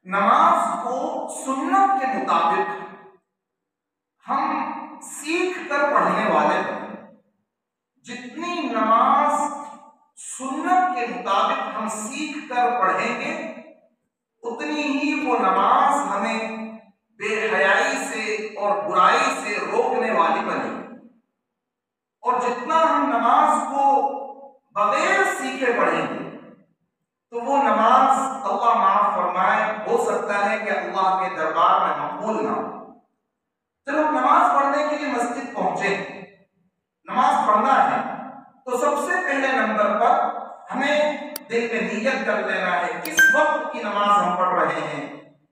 नमाज को सुन्नत के मुताबिक हम सीख कर पढ़ने वाले हैं। जितनी नमाज सुन्नत के मुताबिक हम सीख कर पढ़ेंगे उतनी ही वो नमाज हमें बेहयाई से और बुराई से रोकने वाली बनेगी। और जितना हम नमाज को बगैर सीखे पढ़ेंगे तो वो नमाज अल्लाह माफ फरमाए हो सकता है कि अल्लाह के दरबार में मकबूल ना हो। जब हम नमाज पढ़ने के लिए मस्जिद पहुंचे, नमाज पढ़ना है, तो सबसे पहले नंबर पर हमें दिल में नियत कर लेना है किस वक्त की नमाज हम पढ़ रहे हैं।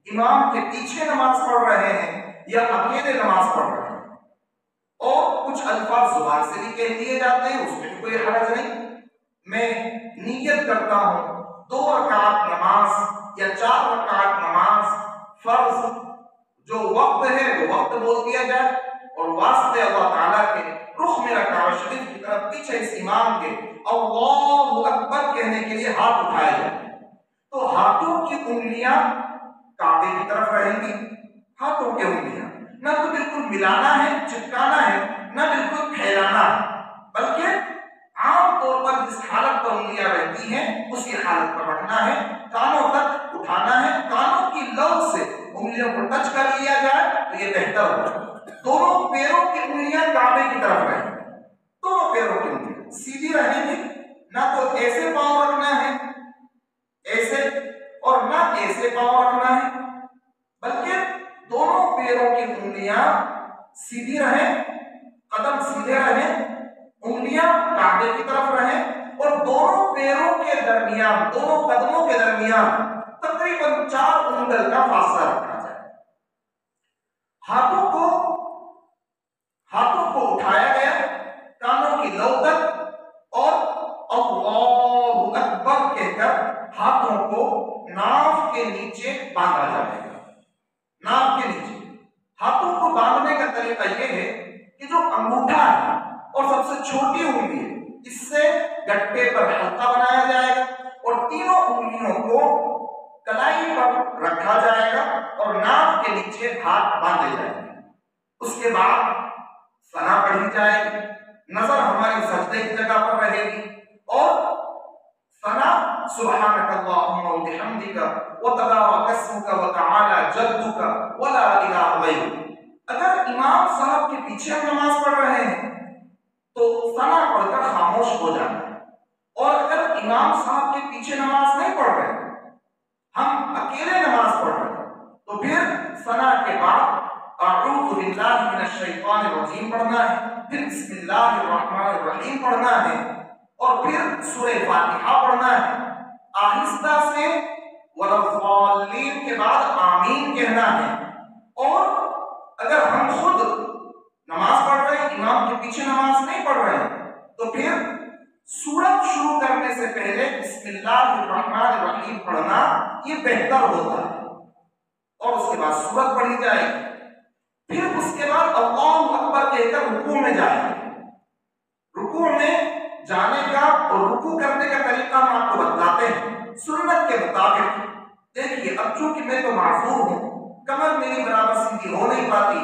इमाम के पीछे नमाज पढ़ रहे हैं या अकेले नमाज पढ़ रहे हैं। और कुछ अल्फाज जुबान से भी कह दिए जाते हैं, उसमें भी कोई हर्ज नहीं। मैं नियत करता हूं 2 रकात नमाज या 4 रकात नमाज फर्ज जो वक्त है वो वक्त बोल दिया जाए और वास्ते अल्लाह ताला के रुख मेरा काबा शरीफ की तरफ पीछे इस इमाम के अल्लाहु अकबर कहने के लिए हाथ उठाए जाए। तो हाथों की उंगलियां काबे की तरफ रहेंगी। हाथों की उंगलियां ना तो बिल्कुल मिलाना है, चिपकाना है, ना बिल्कुल फैलाना है, बल्कि आमतौर पर जिस हालत पर उंगलियां रहती हैं उसी हालत पर रखना है। कानों तक उठाना है, कानों की लौ से उंगलियों को टच कर लिया जाए तो ये बेहतर होगा। दोनों पैरों की उंगलियां काबे की तरफ रहेंगी। दोनों पैरों की उंगलियां सीधी रहेंगी, ना तो ऐसे पांव रखना है ऐसे और ना ऐसे पांव रखना है, बल्कि दोनों पैरों की उंगलियां सीधी रहें, कदम सीधे रहें, उंगलियां काबे की तरफ रहें और दोनों पैरों के दरमियान, दोनों कदमों के दरमियान तकरीबन 4 उंगल का फासला रखा जाए। हाथों को उठाया गया कानों की लौ तक और अल्लाहु अकबर कहकर हाथों को नाभ के नीचे बांधा जाएगा। नाभ के नीचे हाथों को बांधने का तरीका यह है कि जो अंगूठा है और सबसे छोटी उंगली है इससे गट्टे पर हल्का बनाया जाएगा और तीनों उंगलियों को कलाई पर रखा जाएगा और नाभ के नीचे हाथ बांधे जाएंगे। उसके बाद सना पढ़ी जाएगी, नजर हमारी सजदे की जगह पर रहेगी और सना सुब्हानक अल्लाहुम्मा व बिहम्दिका व तबारक अस्मुका व तआला जद्दुका व ला इलाहा गैरुक। अगर इमाम साहब के पीछे हम नमाज पढ़ रहे हैं तो सना पढ़कर खामोश हो जाना है, और अगर इमाम साहब के पीछे नमाज नहीं पढ़ रहे, हम अकेले नमाज पढ़ रहे हैं, तो फिर सना के बाद अऊज़ु बिल्लाहि मिनश शैतानिर रजीम पढ़ना है, फिर बिस्मिल्लाहिर रहमानिर रहीम पढ़ना है और फिर सूरह फातिहा पढ़ना है। आहिस्ता से वलद्दाल्लीन के बाद आमीन कहना है। और अगर हम खुद नमाज पढ़ रहे हैं, इमाम के पीछे नमाज नहीं पढ़ रहे हैं, तो फिर सूरत शुरू करने से पहले बिस्मिल्लाहिर्रहमानिर्रहीम पढ़ना ये बेहतर होता है और उसके बाद सूरत पढ़ी जाएगी। फिर उसके बाद अल्लाहु अकबर कहकर रुकू में जाएंगे। रुकू में जाने का और रुकू करने का तरीका हम आपको बताते हैं सुन्नत के मुताबिक। देखिए, अब चूंकि मैं तो माजूर हूं, कमर मेरी बराबर सीधी हो नहीं पाती,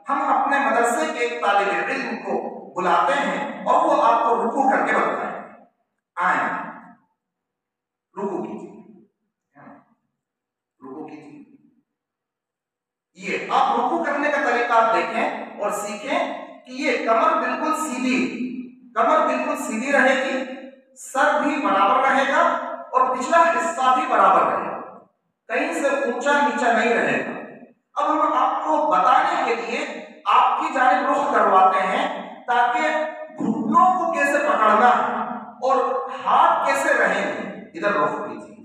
हम अपने मदरसे के एक तालिब इल्म को बुलाते हैं और वो आपको रुकू करके बताएं। आए, रुकू कीजिए, रुकू कीजिए। ये आप रुकू करने का तरीका आप देखें और सीखें कि ये कमर बिल्कुल सीधी रहेगी, सर भी बराबर रहेगा और पिछला हिस्सा भी बराबर रहेगा, कहीं से ऊंचा नीचा नहीं रहेगा। अब हम आपको बताने के लिए आपकी जानिब रुख करवाते हैं ताकि घुटनों को कैसे पकड़ना और हाथ कैसे रहेंगे। इधर रुख कीजिए,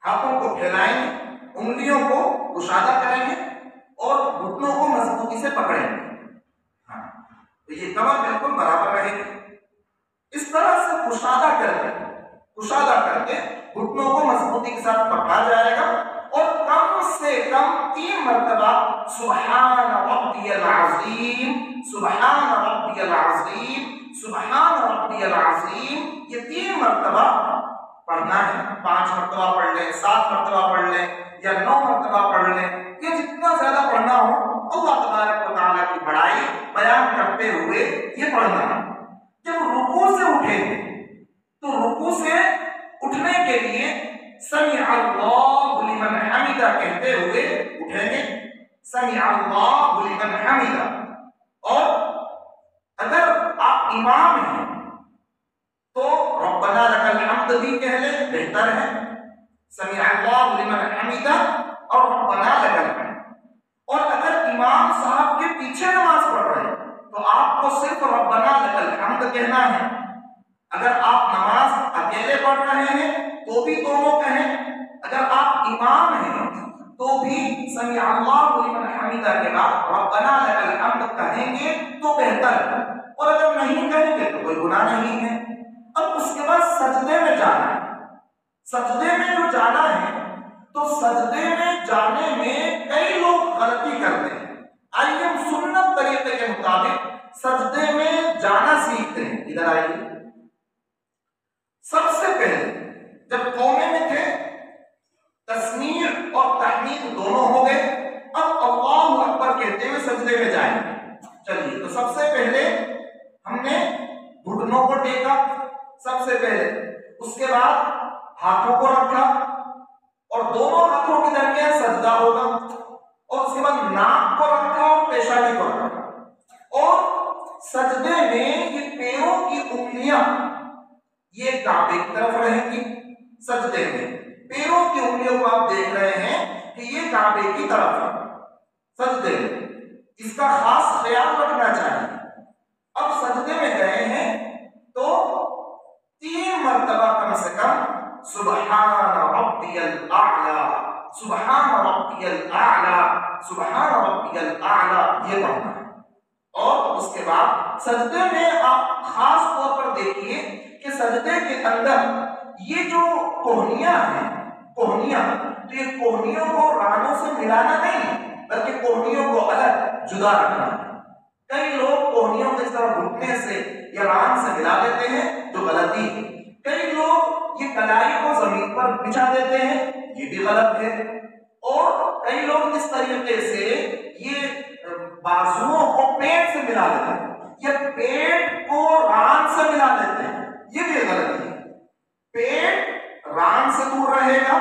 हाथों को फैलाएंगे, उंगलियों को कुशादा करेंगे और घुटनों को मजबूती से पकड़ेंगे। हाँ, तो ये कमर बिल्कुल बराबर रहेगी। इस तरह से कुशादा करके घुटनों को मजबूती के साथ पकड़ा जाएगा और कम से कम 3 मरतबा सुब्हान रब्बियल अज़ीम, सुब्हान रब्बियल अज़ीम, सुब्हान रब्बियल अज़ीम, ये 3 मरतबा पढ़ना है, 5 मरतबा पढ़ लें, 7 मरतबा पढ़ लें या 9 मरतबा पढ़ लें, ये जितना ज्यादा पढ़ना हो अल्लाह तबारक व तआला की बड़ाई बयान करते हुए ये पढ़ना है। जब रुकू से उठेंगे तो रुकू से उठने के लिए समी अल्लाहु लिमन हमिदा कहते हुए उठेंगे, समी अल्लाहु लिमन हमिदा। और अगर आप इमाम हैं तो रब्बना लकल हम्द भी कह ले, बेहतर है, समी अल्लाहु लिमन हमिदा और रब्बना लकल हम्द। और अगर इमाम साहब के पीछे नमाज पढ़ रहे हैं तो आपको सिर्फ रब्बना लकल हम्द कहना है। अगर आप नमाज अकेले पढ़ रहे हैं तो भी दोनों कहें, अगर आप इमाम हैं तो भी समी अल्लाहु लिमन हमिदा के बाद रब्बना लकल हम्द कहेंगे तो बेहतर है, और अगर नहीं कहेंगे तो कोई गुनाह नहीं है। अब उसके बाद सजदे में जाना है। सजदे में जो जाना है तो सजदे में जाने में कई लोग गलती करते हैं। आइए हम सुन्नत तरीके के मुताबिक सजदे में जाना सीखते हैं। इधर आइए। सबसे पहले जब कौमे में थे तस्मीर और तहमीद दोनों हो गए, अब अल्लाहु अकबर कहते हुए सजदे में जाएंगे। चलिए, तो सबसे पहले हमने घुटनों को टेका सबसे पहले, उसके बाद हाथों को रखा और दोनों हाथों के दरमियान सजदा होगा, और उसके बाद नाक को रखा और पेशानी को रखा। और सजदे में ये पैरों की उंगलियां ये काबे की तरफ रहेंगी। सजदे में पैरों की उंगलियों को आप देख रहे हैं कि ये काबे की तरफ है सजदे में, इसका खास ख्याल रखना चाहिए। अब सजदे में गए हैं तो 3 मरतबा कम से कम सुबहान रब्बियल आला, सुबहान रब्बियल आला, सुबहान रब्बियल आला ये पढ़ना है। और उसके बाद सजदे में आप खास तौर पर देखिए कि सजदे के अंदर ये जो कोहनियां हैं, कोहनियां, तो ये कोहनियों को रानों से मिलाना नहीं बल्कि कोहनियों को अलग जुदा रखना है। कई लोग कोहनियों को इस तरह घुटने से या रान से मिला देते हैं, जो गलती है। कई लोग ये कलाई को जमीन पर बिछा देते हैं, ये भी गलत है। और कई लोग इस तरीके से ये बाजुओं को पेट से मिला देते हैं या पेट को रान से मिला देते हैं, ये भी गलत है। पेट रान से दूर रहेगा,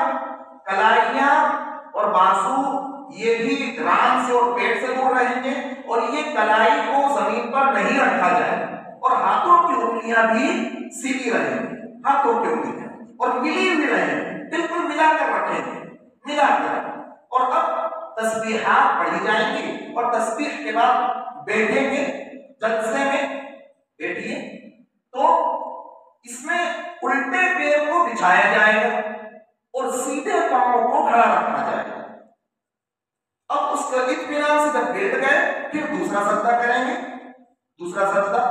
कलाइयां और बाजू ये भी रान से और पेट से दूर रहेंगे, और ये कलाई को जमीन पर नहीं रखा जाए, और हाथों की उंगलियां भी सीधी रहेंगी, हाथों की उंगलियां और मिली हुई रहेंगी, बिल्कुल मिलाकर रखेंगे, मिलाकर। और अब तस्बीहात पढ़ी जाएंगी और तस्बीह के बाद बैठेंगे, जलसे में बैठिए तो इसमें उल्टे पैर को बिछाया जाएगा और सीधे पांवों को खड़ा रखा जाएगा। अब उसका इत्मीनान से जब बैठ गए फिर दूसरा सजदा करेंगे, दूसरा सजदा,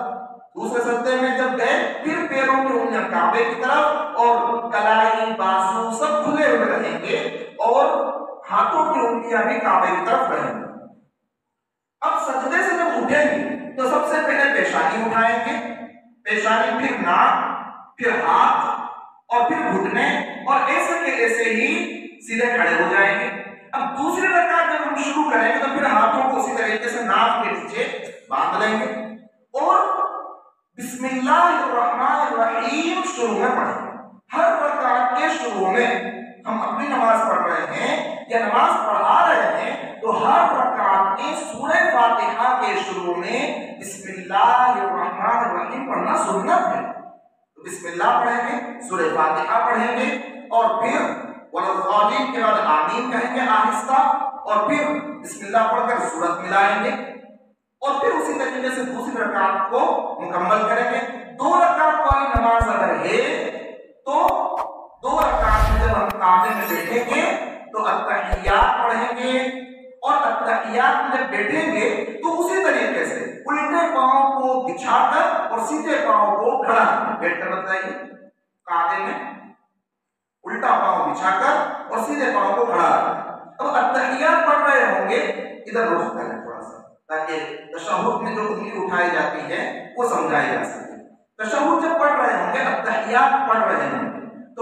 दूसरे सजदे में जब गए फिर पैरों की उंगलियां काबे की तरफ और कलाई बाजू सब खुले हुए रहेंगे और हाथों की उंगलियां भी काबे की तरफ रहेंगी। अब सजदे से जब उठेंगे तो सबसे पहले पेशानी उठाएंगे, पेशानी, फिर नाक, फिर हाथ और फिर घुटने, और ऐसे के ऐसे ही सीधे खड़े हो जाएंगे। अब दूसरी रकात जब हम शुरू करेंगे तो फिर हाथों को उसी तरीके से नाक के नीचे बांध लेंगे और बिस्मिल्लाहिर्रहमानिर्रहीम शुरू में पढ़ेंगे। हर रकात के शुरू में हम अपनी नमाज पढ़ रहे हैं या नमाज पढ़ा रहे हैं तो हर रकात में सूरह फातिहा के शुरू में बिस्मिल्लाहिर्रहमानिर्रहीम पढ़ना सुन्नत है। तो बिस्मिल्लाह पढ़ेंगे, सूरह फातिहा पढ़ेंगे और फिर वलद्दालीन के बाद आमीन कहेंगे आहिस्ता, और फिर बिस्मिल्लाह पढ़कर सूरत मिलाएंगे और फिर उसी तरीके से दूसरी रकात को मुकम्मल करेंगे। 2 रकात वाली नमाज अगर है तो 2 रकात में जब हम काबे में बैठेंगे तो अत्तहियात पढ़ेंगे, और अत्तहियात में जब बैठेंगे तो उसी तरीके से उल्टे पांव को बिछाकर और सीधे पांव को खड़ा बैठकर, बताइए, काबे में उल्टा पांव बिछाकर और सीधे पांव को खड़ा रखना। अब अत्तहियात पढ़ रहे होंगे, इधर रुख करें थोड़ा सा ताकि तशहुद में जो उंगली उठाई जाती है वो समझाई जा सके। तशहुद जब पढ़ रहे होंगे, अत्तहियात पढ़ रहे होंगे तो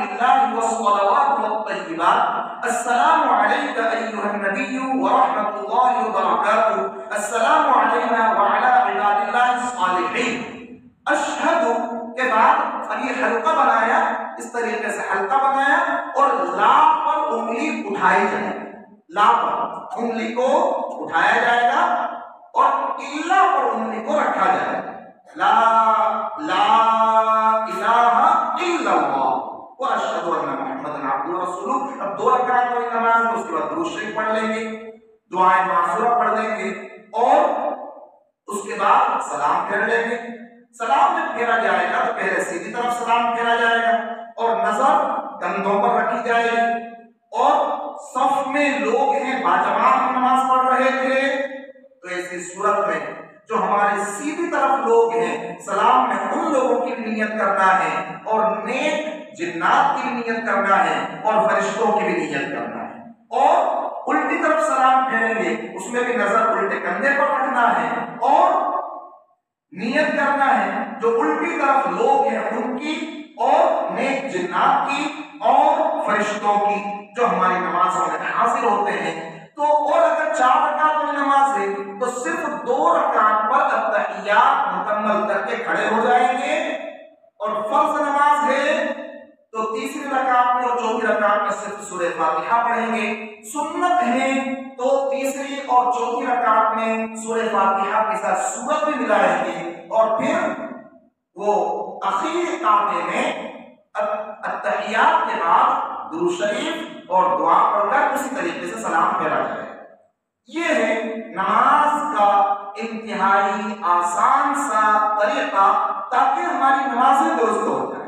लिल्लाहि वस्सलावातु वत्तय्यिबात अस्सलामु अलैका अय्युहन नबिय्यु व रहमतुल्लाहि व बरकातुहू अस्सलामु अलैना व अला इबादिल्लाहिस सालिहीन। अशहदु के बाद अब ये हल्का बनाया, इस तरीके से हल्का बनाया और ला पर उंगली उठाई जाएगी, ला पर उंगली को उठाया जाएगा और इल्ला पर उंगली को रखा जाएगा। ला ला इलाहा इल्लल्लाह व अशहदु अन्ना मुहम्मदन अब्दुहु व रसूलुहु। अब 2 रकात वाली नमाज में उसके बाद दुरूद शरीफ पढ़ लेंगे, दुआए मासूरा पढ़ लेंगे और उसके बाद सलाम फेर लेंगे। सलाम जब फेरा जाएगा तो पहले सीधी तरफ सलाम फेरा जाएगा और नजर कंधों पर रखी जाएगी और सफ में लोग हैं, बाजमात नमाज पढ़ रहे थे, तो ऐसी सूरत में जो हमारे सीधी तरफ लोग हैं, सलाम में उन लोगों की भी नियत करना है और नेक जिन्नात की भी नियत करना है और फरिश्तों की भी नियत करना है। और उल्टी तरफ सलाम फेरेंगे, उसमें भी नजर उल्टे कंधे पर रखना है और नियत करना है जो उल्टी तरफ लोग हैं उनकी और नेक जिन्नात की और फरिश्तों की जो हमारी नमाजों में हाजिर होते हैं। तो और अगर 4 रकात वाली नमाज है तो सिर्फ 2 रकात पर अत्तहियात मुकम्मल करके खड़े हो जाएंगे और फर्ज नमाज है तो तीसरी रकात में और चौथी रकात में सिर्फ सूरह फातिहा पढ़ेंगे। सुन्नत है तो तीसरी और चौथी रकात में सूरह फातिहा के साथ सूरत भी मिलाएंगे और फिर वो आखिरी काते में अत्तहियात के बाद दुरूद शरीफ और दुआ पढ़कर उसी तरीके से सलाम फेरा जाए। ये है नमाज का इंतहाई आसान सा तरीका ताकि हमारी नमाजें दुरुस्त हो जाए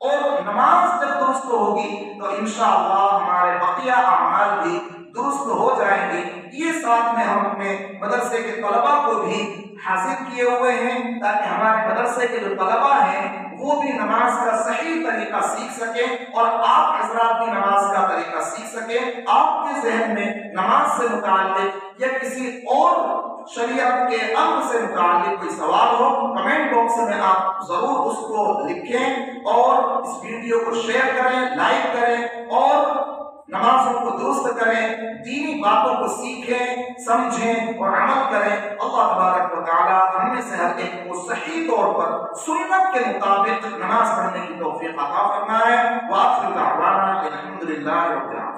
और नमाज जब दुरुस्त होगी तो इंशाअल्लाह हमारे बकिया अमाल भी दुरुस्त हो जाएंगे। ये साथ में हम अपने मदरसे के तलबा को भी हासिल किए हुए हैं ताकि हमारे मदरसे के जो तलबा हैं वो भी नमाज का सही तरीका सीख सके और आप हजरात भी नमाज का तरीका सीख सके। आपके जहन में नमाज से मुताल्लिक या किसी और शरीयत के अमर से मुताल्लिक कोई सवाल हो, कमेंट बॉक्स में आप जरूर उसको लिखें और इस वीडियो को शेयर करें, लाइक करें और नमाजों को दुरुस्त करें, दीनी बातों को सीखें, समझें और अमल करें। अल्लाह तबारक व तआला हम में से हर एक को सही तौर पर सुन्नत के मुताबिक नमाज पढ़ने की तौफीक अता फरमाए। व आखिर दावाना अल्हम्दुलिल्लाहि रब्बिल आलमीन।